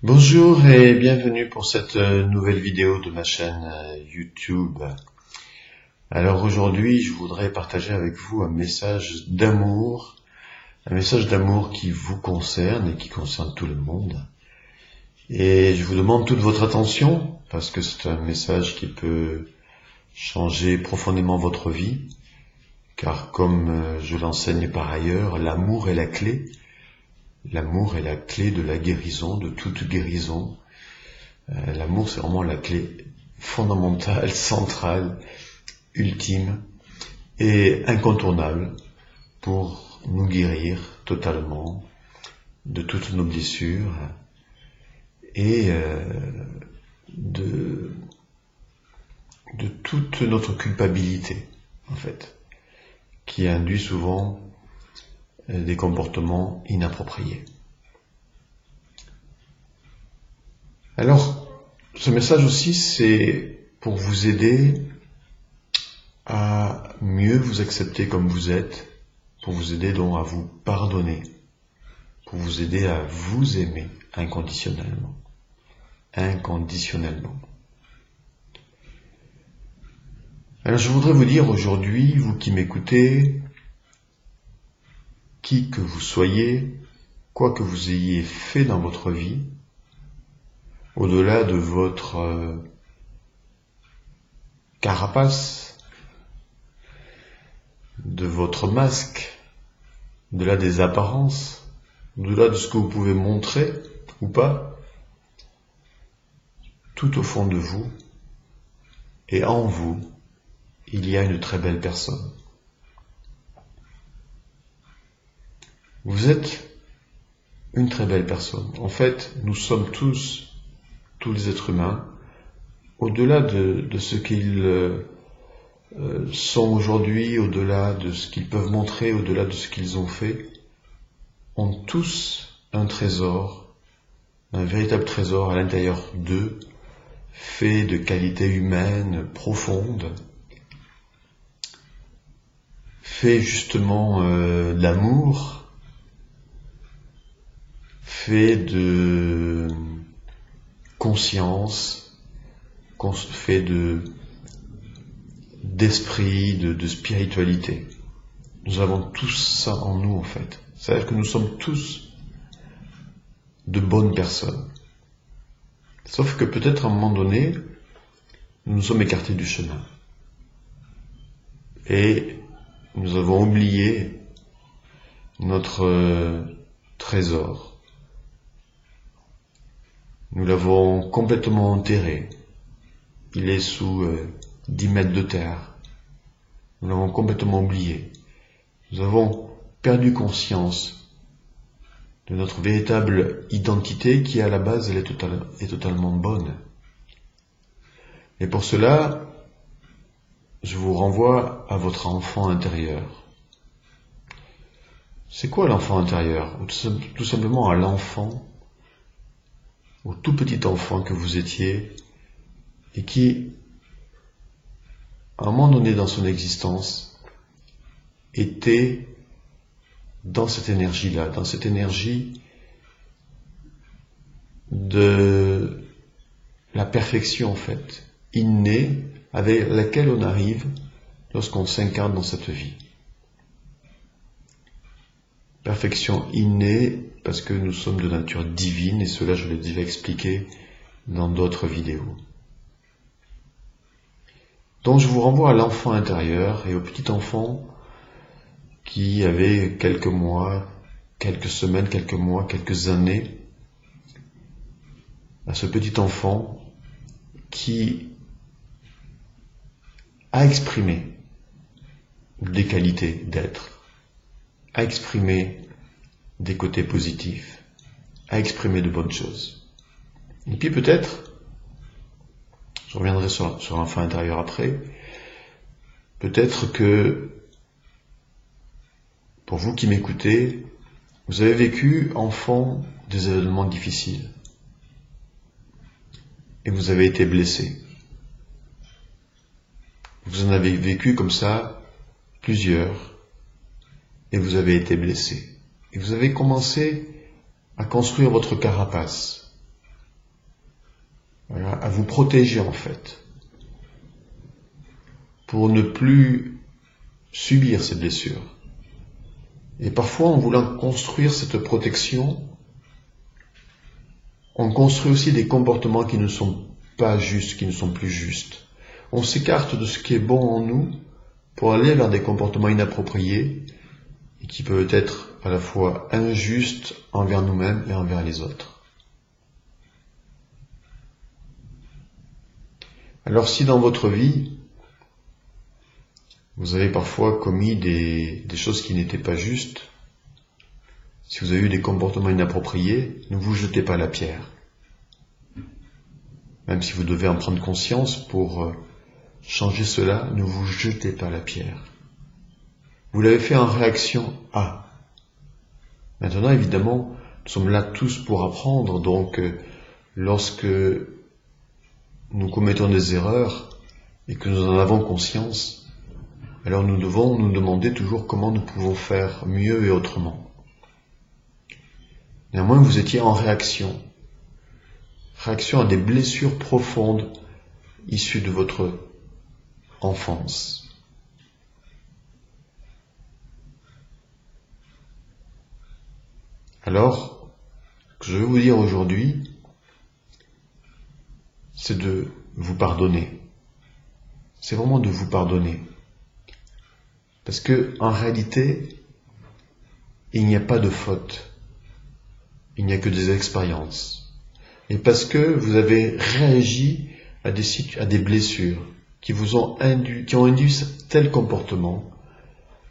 Bonjour et bienvenue pour cette nouvelle vidéo de ma chaîne YouTube. Alors aujourd'hui, je voudrais partager avec vous un message d'amour qui vous concerne et qui concerne tout le monde. Et je vous demande toute votre attention parce que c'est un message qui peut changer profondément votre vie. Car comme je l'enseigne par ailleurs, l'amour est la clé. L'amour est la clé de la guérison, de toute guérison. L'amour, c'est vraiment la clé fondamentale, centrale, ultime et incontournable pour nous guérir totalement de toutes nos blessures et de toute notre culpabilité, en fait, qui induit souvent des comportements inappropriés. Alors, ce message aussi, c'est pour vous aider à mieux vous accepter comme vous êtes, pour vous aider donc à vous pardonner, pour vous aider à vous aimer inconditionnellement. Inconditionnellement. Alors, je voudrais vous dire aujourd'hui, vous qui m'écoutez, qui que vous soyez, quoi que vous ayez fait dans votre vie, au-delà de votre carapace, de votre masque, au-delà des apparences, au-delà de ce que vous pouvez montrer ou pas, tout au fond de vous et en vous, il y a une très belle personne. Vous êtes une très belle personne. En fait, nous sommes tous les êtres humains, au-delà de ce qu'ils sont aujourd'hui, au-delà de ce qu'ils peuvent montrer, au-delà de ce qu'ils ont fait, ont tous un trésor, un véritable trésor à l'intérieur d'eux, fait de qualités humaines profondes, fait justement d'amour, fait de conscience, fait d'esprit, de spiritualité. Nous avons tous ça en nous, en fait. C'est-à-dire que nous sommes tous de bonnes personnes. Sauf que peut-être à un moment donné, nous nous sommes écartés du chemin. Et nous avons oublié notre trésor. Nous l'avons complètement enterré. Il est sous 10 mètres de terre. Nous l'avons complètement oublié. Nous avons perdu conscience de notre véritable identité qui, à la base, elle est totalement bonne. Et pour cela, je vous renvoie à votre enfant intérieur. C'est quoi l'enfant intérieur? Tout simplement à l'enfant, au tout petit enfant que vous étiez et qui, à un moment donné dans son existence, était dans cette énergie-là, dans cette énergie de la perfection, en fait, innée, avec laquelle on arrive lorsqu'on s'incarne dans cette vie. Perfection innée parce que nous sommes de nature divine, et cela je l'ai déjà expliqué dans d'autres vidéos. Donc je vous renvoie à l'enfant intérieur et au petit enfant qui avait quelques mois, quelques semaines, quelques mois, quelques années, à ce petit enfant qui a exprimé des qualités d'être, a exprimé des côtés positifs, a exprimé de bonnes choses. Et puis peut-être, je reviendrai sur l'enfant intérieur après, peut-être que pour vous qui m'écoutez, vous avez vécu enfant des événements difficiles et vous avez été blessé. Vous en avez vécu comme ça plusieurs et vous avez été blessé. Et vous avez commencé à construire votre carapace. voilà, à vous protéger en fait, pour ne plus subir ces blessures. Et parfois, en voulant construire cette protection, on construit aussi des comportements qui ne sont pas justes, qui ne sont plus justes. On s'écarte de ce qui est bon en nous pour aller vers des comportements inappropriés et qui peuvent être à la fois injustes envers nous-mêmes et envers les autres. Alors si dans votre vie, vous avez parfois commis des choses qui n'étaient pas justes, si vous avez eu des comportements inappropriés, ne vous jetez pas la pierre. Même si vous devez en prendre conscience pour changer cela, ne vous jetez pas la pierre. Vous l'avez fait en réaction à. Maintenant, évidemment, nous sommes là tous pour apprendre, donc lorsque nous commettons des erreurs et que nous en avons conscience, alors nous devons nous demander toujours comment nous pouvons faire mieux et autrement. Néanmoins, vous étiez en réaction à des blessures profondes issues de votre enfance. Alors, ce que je veux vous dire aujourd'hui, c'est de vous pardonner. C'est vraiment de vous pardonner. Parce que, en réalité, il n'y a pas de faute. Il n'y a que des expériences. Et parce que vous avez réagi à des blessures qui ont induit tel comportement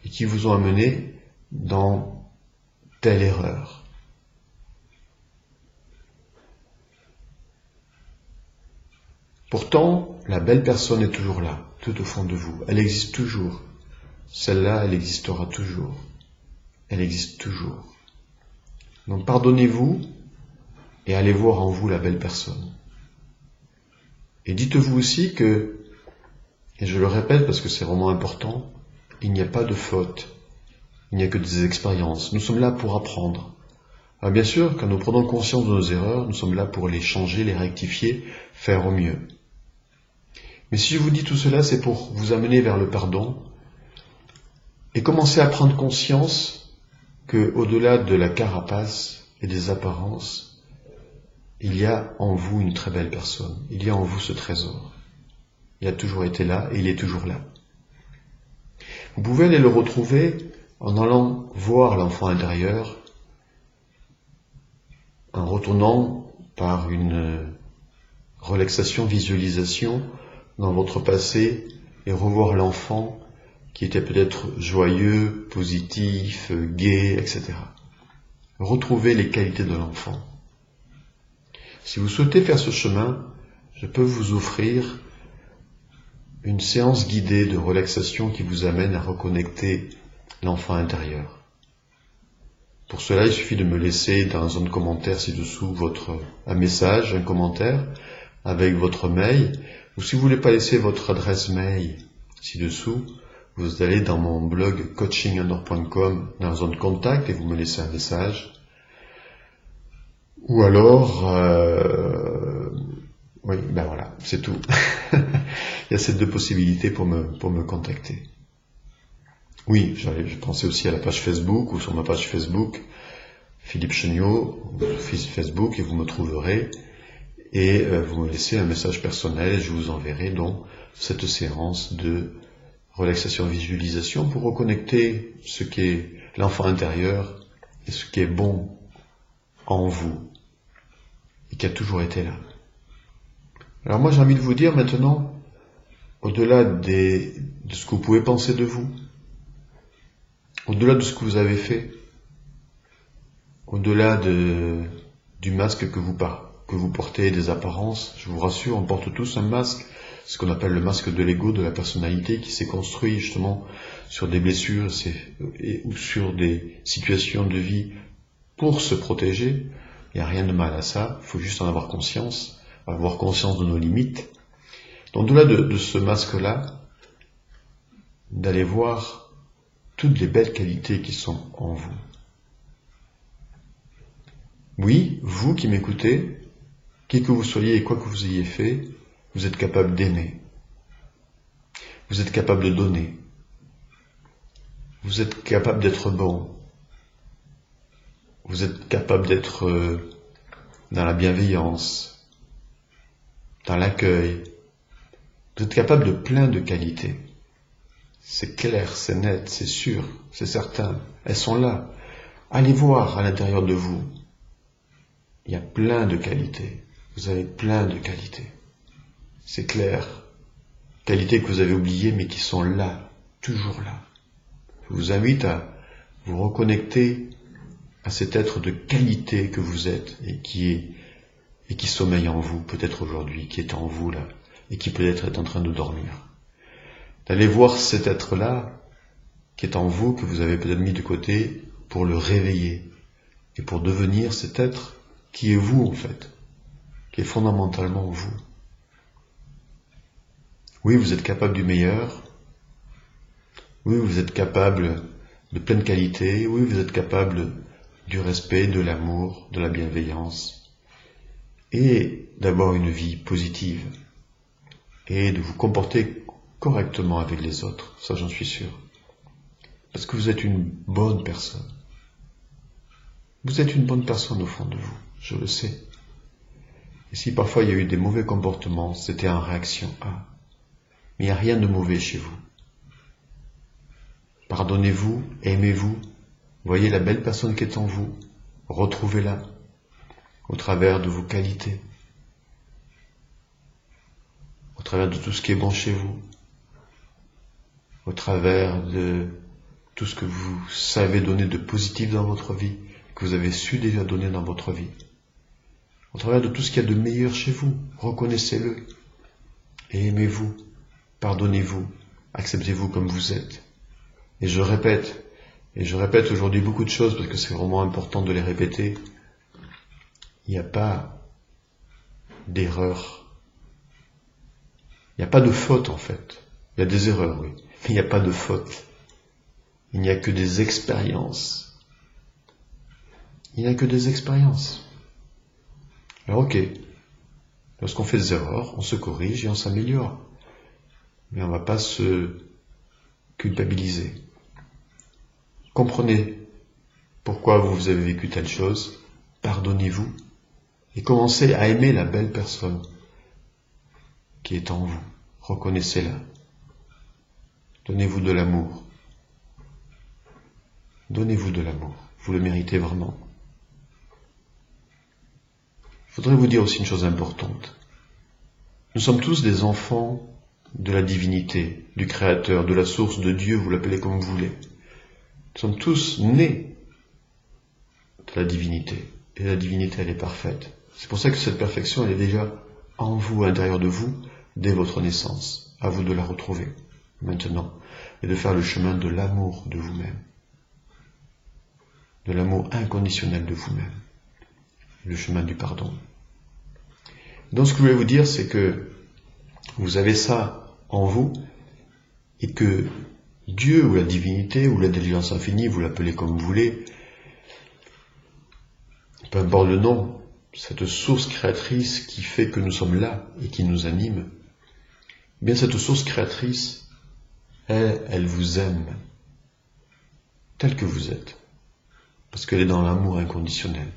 et qui vous ont amené dans telle erreur. Pourtant, la belle personne est toujours là, tout au fond de vous. Elle existe toujours. Celle-là, elle existera toujours. Elle existe toujours. Donc pardonnez-vous et allez voir en vous la belle personne. Et dites-vous aussi que, et je le répète parce que c'est vraiment important, il n'y a pas de faute. Il n'y a que des expériences. Nous sommes là pour apprendre. Alors bien sûr, quand nous prenons conscience de nos erreurs, nous sommes là pour les changer, les rectifier, faire au mieux. Mais si je vous dis tout cela, c'est pour vous amener vers le pardon et commencer à prendre conscience que, au-delà de la carapace et des apparences, il y a en vous une très belle personne. Il y a en vous ce trésor. Il a toujours été là et il est toujours là. Vous pouvez aller le retrouver en allant voir l'enfant intérieur, en retournant par une relaxation, visualisation dans votre passé et revoir l'enfant qui était peut-être joyeux, positif, gai, etc. Retrouvez les qualités de l'enfant. Si vous souhaitez faire ce chemin, je peux vous offrir une séance guidée de relaxation qui vous amène à reconnecter l'enfant intérieur. Pour cela, il suffit de me laisser dans la zone commentaire ci-dessous un message, un commentaire avec votre mail, ou si vous ne voulez pas laisser votre adresse mail ci-dessous, vous allez dans mon blog coachinganor.com dans la zone contact et vous me laissez un message. Ou alors, oui, ben voilà, c'est tout. Il y a ces deux possibilités pour me contacter. Oui, je pensais aussi à la page Facebook ou sur ma page Facebook, Philippe Chenot, Facebook, et vous me trouverez. Et vous me laissez un message personnel et je vous enverrai donc cette séance de relaxation visualisation pour reconnecter ce qui est l'enfant intérieur et ce qui est bon en vous et qui a toujours été là. Alors moi j'ai envie de vous dire maintenant, au-delà de ce que vous pouvez penser de vous, au-delà de ce que vous avez fait, au-delà du masque que vous portez, des apparences, je vous rassure, on porte tous un masque, ce qu'on appelle le masque de l'ego, de la personnalité, qui s'est construit justement sur des blessures ou sur des situations de vie pour se protéger. Il n'y a rien de mal à ça, il faut juste en avoir conscience de nos limites. Donc au-delà de ce masque-là, d'aller voir toutes les belles qualités qui sont en vous. Oui, vous qui m'écoutez, Qui que vous soyez et quoi que vous ayez fait, vous êtes capable d'aimer. Vous êtes capable de donner. Vous êtes capable d'être bon. Vous êtes capable d'être dans la bienveillance, dans l'accueil. Vous êtes capable de plein de qualités. C'est clair, c'est net, c'est sûr, c'est certain. Elles sont là. Allez voir à l'intérieur de vous. Il y a plein de qualités. Vous avez plein de qualités. C'est clair. Qualités que vous avez oubliées mais qui sont là, toujours là. Je vous invite à vous reconnecter à cet être de qualité que vous êtes et qui sommeille en vous, peut-être aujourd'hui, qui est en vous là, et qui peut-être est en train de dormir. D'aller voir cet être-là, qui est en vous, que vous avez peut-être mis de côté, pour le réveiller, et pour devenir cet être qui est vous en fait, qui est fondamentalement vous. Oui, vous êtes capable du meilleur, oui, vous êtes capable de pleine qualité, oui, vous êtes capable du respect, de l'amour, de la bienveillance, et d'avoir une vie positive, et de vous comporter correctement avec les autres, ça j'en suis sûr. Parce que vous êtes une bonne personne. Vous êtes une bonne personne au fond de vous, je le sais. Et si parfois il y a eu des mauvais comportements, c'était en réaction à. Mais il n'y a rien de mauvais chez vous. Pardonnez-vous, aimez-vous, voyez la belle personne qui est en vous, retrouvez-la au travers de vos qualités, au travers de tout ce qui est bon chez vous, au travers de tout ce que vous savez donner de positif dans votre vie, que vous avez su déjà donner dans votre vie, au travers de tout ce qu'il y a de meilleur chez vous, reconnaissez-le et aimez-vous, pardonnez-vous, acceptez-vous comme vous êtes. Et je répète aujourd'hui beaucoup de choses parce que c'est vraiment important de les répéter. Il n'y a pas d'erreur. Il n'y a pas de faute en fait. Il y a des erreurs, oui, mais il n'y a pas de faute. Il n'y a que des expériences. Il n'y a que des expériences. Alors ok, lorsqu'on fait des erreurs, on se corrige et on s'améliore. Mais on ne va pas se culpabiliser. Comprenez pourquoi vous avez vécu telle chose, pardonnez-vous et commencez à aimer la belle personne qui est en vous. Reconnaissez-la. Donnez-vous de l'amour. Donnez-vous de l'amour. Vous le méritez vraiment. Je voudrais vous dire aussi une chose importante. Nous sommes tous des enfants de la divinité, du Créateur, de la source de Dieu, vous l'appelez comme vous voulez. Nous sommes tous nés de la divinité. Et la divinité, elle est parfaite. C'est pour ça que cette perfection, elle est déjà en vous, à l'intérieur de vous, dès votre naissance. À vous de la retrouver maintenant et de faire le chemin de l'amour de vous-même. De l'amour inconditionnel de vous-même. Le chemin du pardon. Donc ce que je voulais vous dire, c'est que vous avez ça en vous et que Dieu ou la divinité ou l'intelligence infinie, vous l'appelez comme vous voulez, peu importe le nom, cette source créatrice qui fait que nous sommes là et qui nous anime, eh bien cette source créatrice, elle vous aime tel que vous êtes, parce qu'elle est dans l'amour inconditionnel.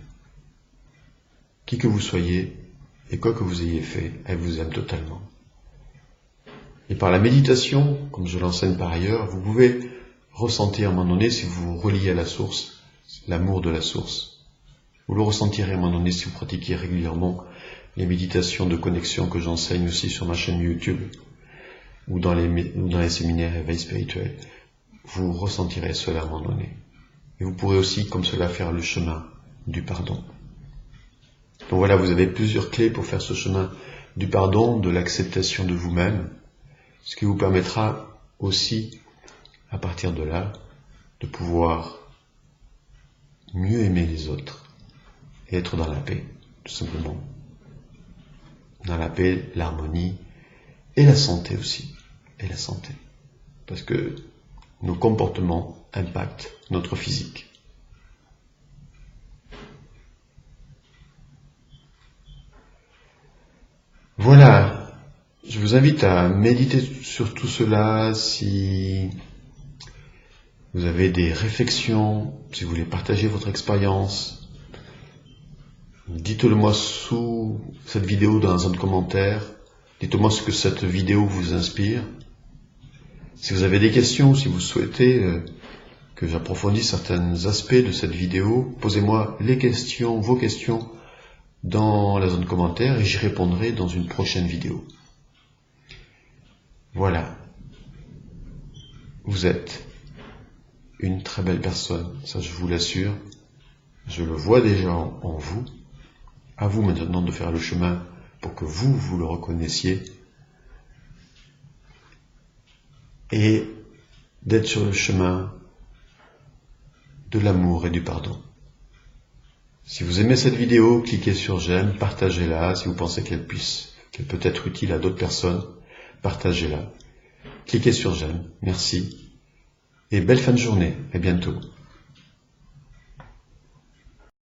Qui que vous soyez et quoi que vous ayez fait, elle vous aime totalement. Et par la méditation, comme je l'enseigne par ailleurs, vous pouvez ressentir à un moment donné, si vous vous reliez à la source, l'amour de la source. Vous le ressentirez à un moment donné si vous pratiquez régulièrement les méditations de connexion que j'enseigne aussi sur ma chaîne YouTube ou dans les séminaires éveil spirituel. Vous ressentirez cela à un moment donné. Et vous pourrez aussi, comme cela, faire le chemin du pardon. Donc voilà, vous avez plusieurs clés pour faire ce chemin du pardon, de l'acceptation de vous-même, ce qui vous permettra aussi, à partir de là, de pouvoir mieux aimer les autres et être dans la paix, tout simplement. Dans la paix, l'harmonie et la santé aussi. Et la santé. Parce que nos comportements impactent notre physique. Voilà, je vous invite à méditer sur tout cela. Si vous avez des réflexions, si vous voulez partager votre expérience, dites-le moi sous cette vidéo dans un commentaire. Dites-moi ce que cette vidéo vous inspire. Si vous avez des questions, si vous souhaitez que j'approfondisse certains aspects de cette vidéo, posez-moi les questions, vos questions dans la zone commentaire et j'y répondrai dans une prochaine vidéo. Voilà. Vous êtes une très belle personne, ça je vous l'assure. Je le vois déjà en vous. À vous maintenant de faire le chemin pour que vous le reconnaissiez et d'être sur le chemin de l'amour et du pardon. Si vous aimez cette vidéo, cliquez sur j'aime, partagez-la. Si vous pensez qu'elle peut être utile à d'autres personnes, partagez-la. Cliquez sur j'aime. Merci. Et belle fin de journée. À bientôt.